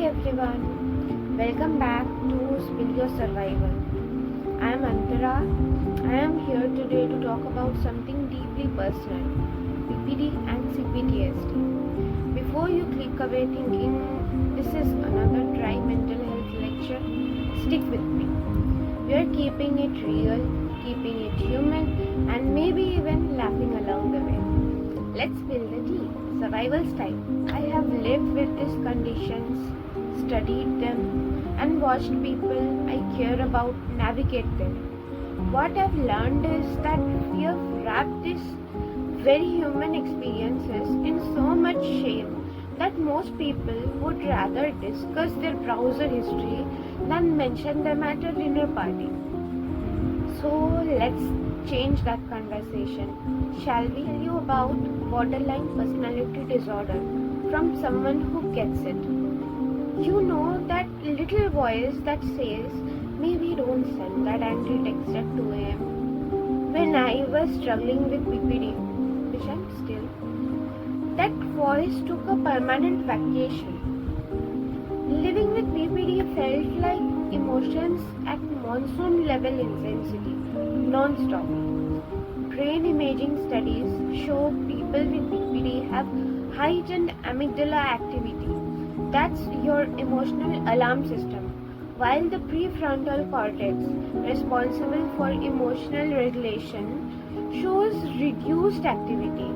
everyone, welcome back to Spill Your Survival. I am Antara. I am here today to talk about something deeply personal, BPD and CPTSD. Before you click away thinking this is another dry mental health lecture, stick with me. We are keeping it real, keeping it human, and maybe even laughing along the way. Let's spill the tea. Survival style. I have lived with these conditions, studied them, and watched people I care about navigate them. What I've learned is that we have wrapped these very human experiences in so much shame that most people would rather discuss their browser history than mention them at a dinner party. So let's change that conversation. Shall we tell you about borderline personality disorder from someone who gets it? You know that little voice that says, maybe don't send that angry text at 2 a.m. When I was struggling with BPD, which I'm still, that voice took a permanent vacation. Living with BPD felt like emotions at monsoon level intensity, non-stop. Brain imaging studies show people with BPD have heightened amygdala activity. That's your emotional alarm system, while the prefrontal cortex, responsible for emotional regulation, shows reduced activity.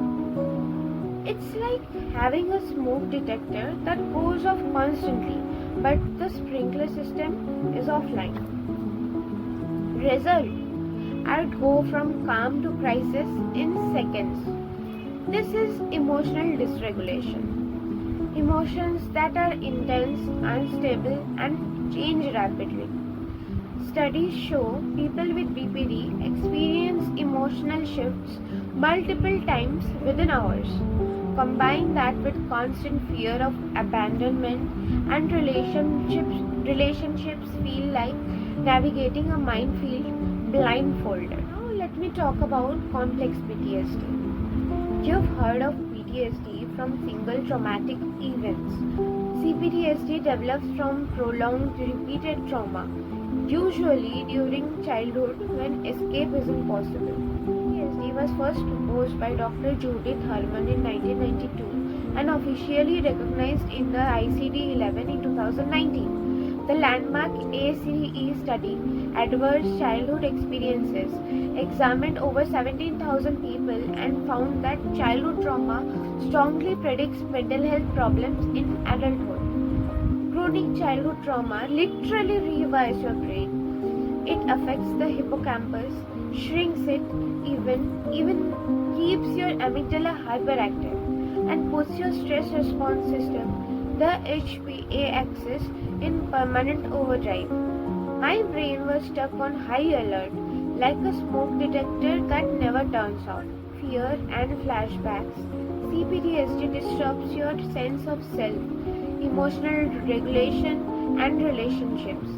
It's like having a smoke detector that goes off constantly, but the sprinkler system is offline. Result: I'd go from calm to crisis in seconds. This is emotional dysregulation. Emotions that are intense, unstable, and change rapidly. Studies show people with BPD experience emotional shifts multiple times within hours. Combine that with constant fear of abandonment and relationships feel like navigating a minefield blindfolded. Now let me talk about complex PTSD. You've heard of PTSD from single traumatic events. CPTSD develops from prolonged repeated trauma, usually during childhood when escape isn't possible. PTSD was first proposed by Dr. Judith Herman in 1992 and officially recognized in the ICD-11 in 2019. The landmark ACE study, Adverse Childhood Experiences, examined over 17,000 people and found that childhood trauma strongly predicts mental health problems in adulthood. Chronic childhood trauma literally rewires your brain. It affects the hippocampus, shrinks it, even keeps your amygdala hyperactive, and puts your stress response system, the HPA axis, in permanent overdrive. My brain was stuck on high alert, like a smoke detector that never turns off. Fear and flashbacks. CPTSD disrupts your sense of self, emotional regulation, and relationships.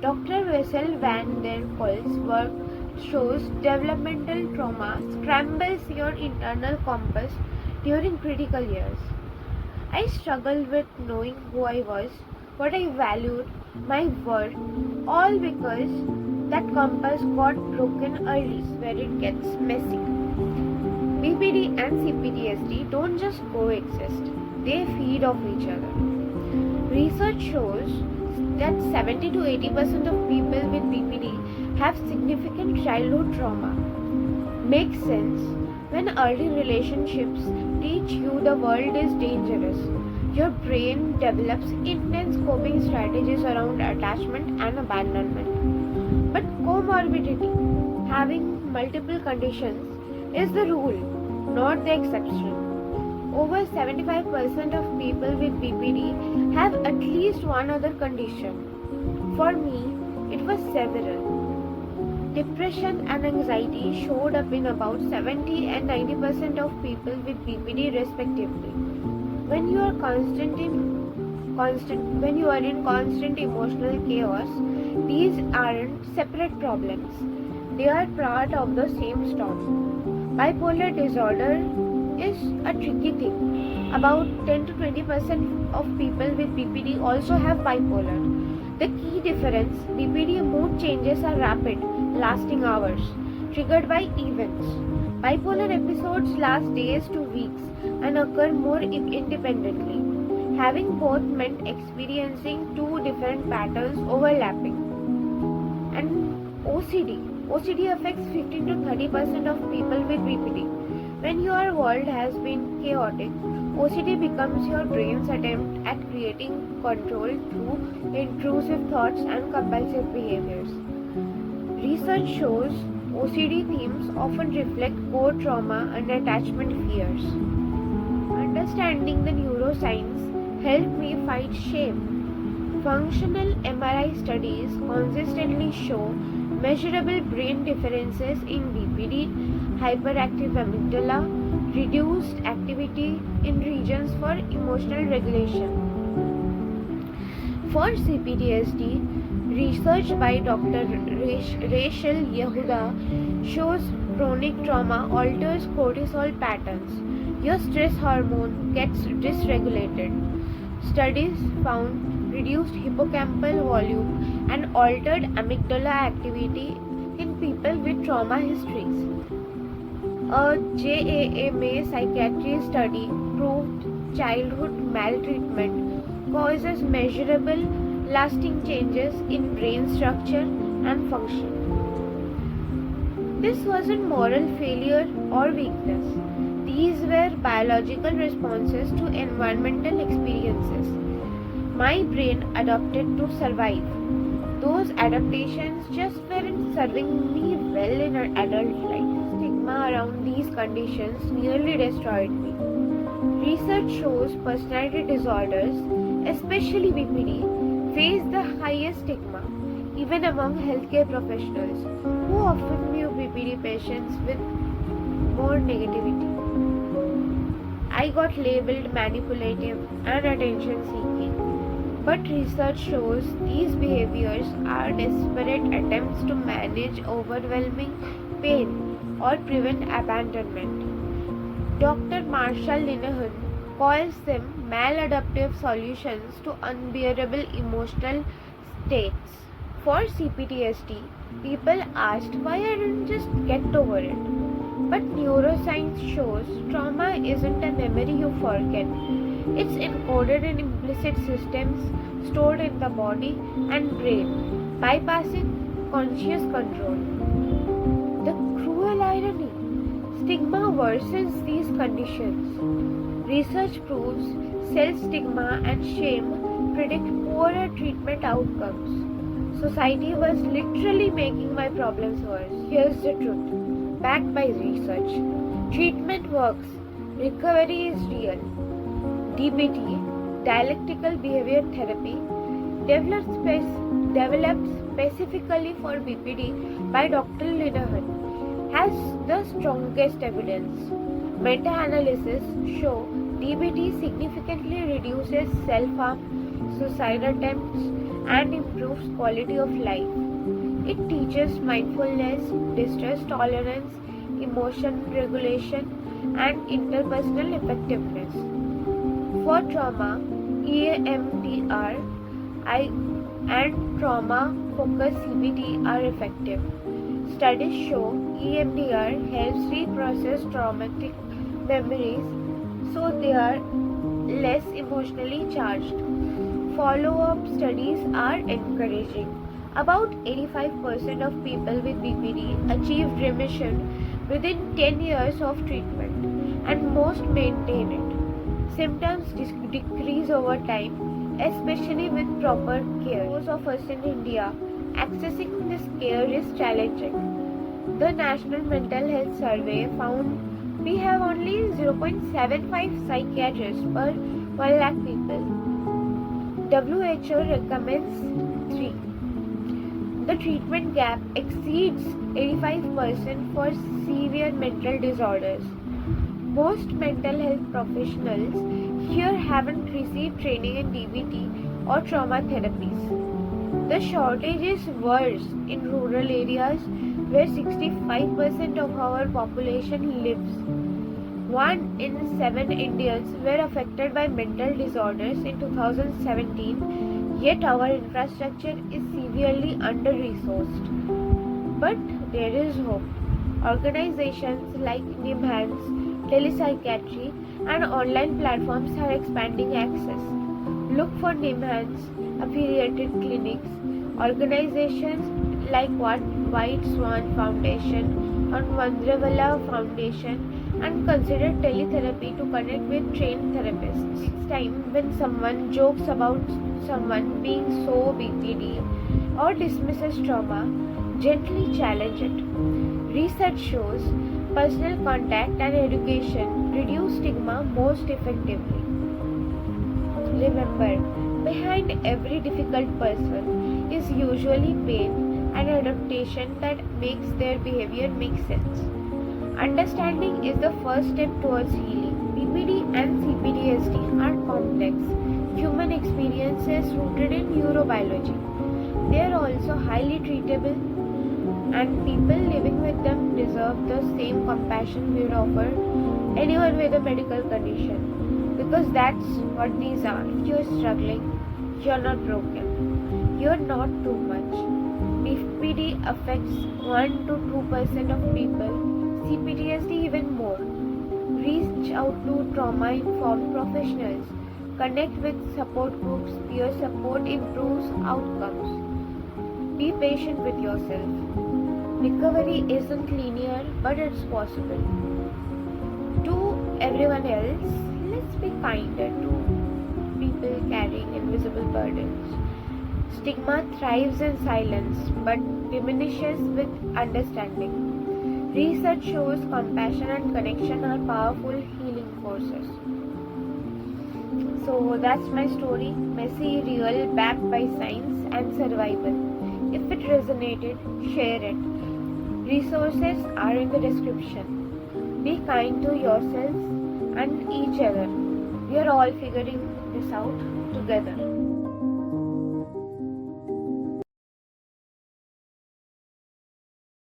Dr. Wessel van der Kolk's work shows developmental trauma scrambles your internal compass during critical years. I struggled with knowing who I was, what I valued, my worth, all because that compass got broken early, where it gets messy. BPD and CPTSD don't just coexist, they feed off each other. Research shows that 70 to 80% of people with BPD have significant childhood trauma. Makes sense when early relationships teach you the world is dangerous. Your brain develops intense coping strategies around attachment and abandonment. But comorbidity, having multiple conditions, is the rule, not the exception. Over 75% of people with BPD have at least one other condition. For me, it was several. Depression and anxiety showed up in about 70 and 90% of people with BPD respectively. When you are in constant emotional chaos, these aren't separate problems. They are part of the same storm. Bipolar disorder is a tricky thing. About 10 to 20% of people with BPD also have bipolar. The key difference: BPD mood changes are rapid, lasting hours, triggered by events. Bipolar episodes last days to weeks and occur more independently. Having both meant experiencing two different patterns overlapping. And OCD affects 15 to 30% of people with BPD. When your world has been chaotic, OCD becomes your brain's attempt at creating control through intrusive thoughts and compulsive behaviors. Research shows OCD themes often reflect core trauma and attachment fears. Understanding the neuroscience helped me fight shame. Functional MRI studies consistently show measurable brain differences in BPD, hyperactive amygdala, reduced activity in regions for emotional regulation. For CPTSD, research by Dr. Rachel Yehuda shows chronic trauma alters cortisol patterns. Your stress hormone gets dysregulated. Studies found reduced hippocampal volume and altered amygdala activity in people with trauma histories. A JAMA psychiatry study proved childhood maltreatment causes measurable, lasting changes in brain structure and function. This wasn't moral failure or weakness. These were biological responses to environmental experiences. My brain adapted to survive. Those adaptations just weren't serving me well in an adult life. Stigma around these conditions nearly destroyed me. Research shows personality disorders, especially BPD, face the highest stigma, even among healthcare professionals, who often view BPD patients with more negativity. I got labeled manipulative and attention seeking. But research shows these behaviors are desperate attempts to manage overwhelming pain or prevent abandonment. Dr. Marshall Linehan calls them maladaptive solutions to unbearable emotional states. For CPTSD, people asked why I didn't just get over it. But neuroscience shows trauma isn't a memory you forget. It's encoded in implicit systems stored in the body and brain, bypassing conscious control. The cruel irony: stigma worsens these conditions. Research proves self-stigma and shame predict poorer treatment outcomes. Society was literally making my problems worse. Here's the truth, backed by research. Treatment works. Recovery is real. DBT, dialectical behavior therapy, developed specifically for BPD by Dr. Linehan, has the strongest evidence. Meta-analysis show DBT significantly reduces self-harm, suicide attempts, and improves quality of life. It teaches mindfulness, distress tolerance, emotion regulation, and interpersonal effectiveness. For trauma, EMDR and trauma-focused CBT are effective. Studies show EMDR helps reprocess traumatic memories so they are less emotionally charged. Follow-up studies are encouraging. About 85% of people with BPD achieved remission within 10 years of treatment, and most maintain it. Symptoms decrease over time, especially with proper care. For those of us in India, accessing this care is challenging. The National Mental Health Survey found we have only 0.75 psychiatrists per 1 lakh people. WHO recommends 3. The treatment gap exceeds 85% for severe mental disorders. Most mental health professionals here haven't received training in DBT or trauma therapies. The shortage is worse in rural areas where 65% of our population lives. 1 in 7 Indians were affected by mental disorders in 2017, yet our infrastructure is severely under-resourced. But there is hope. Organizations like NIMHANS, telepsychiatry, and online platforms are expanding access. Look for NIMHANS affiliated clinics, organizations like White Swan Foundation or Vandravala Foundation, and consider teletherapy to connect with trained therapists. Next time, when someone jokes about someone being so BPD or dismisses trauma, gently challenge it. Research shows personal contact and education reduce stigma most effectively. Remember, behind every difficult person is usually pain and adaptation that makes their behavior make sense. Understanding is the first step towards healing. BPD and CPTSD are complex human experiences rooted in neurobiology. They are also highly treatable, and people living with them deserve the same compassion we would offer anyone with a medical condition, because that's what these are. If you're struggling, you're not broken. You're not too much. BPD affects 1 to 2% of people, CPTSD even more. Reach out to trauma-informed professionals. Connect with support groups. Peer support improves outcomes. Be patient with yourself. Recovery isn't linear, but it's possible. To everyone else, let's be kinder to people carrying invisible burdens. Stigma thrives in silence but diminishes with understanding. Research shows compassion and connection are powerful healing forces. So that's my story, messy, real, backed by science and survival. If it resonated, share it. Resources are in the description. Be kind to yourselves and each other. We are all figuring this out together.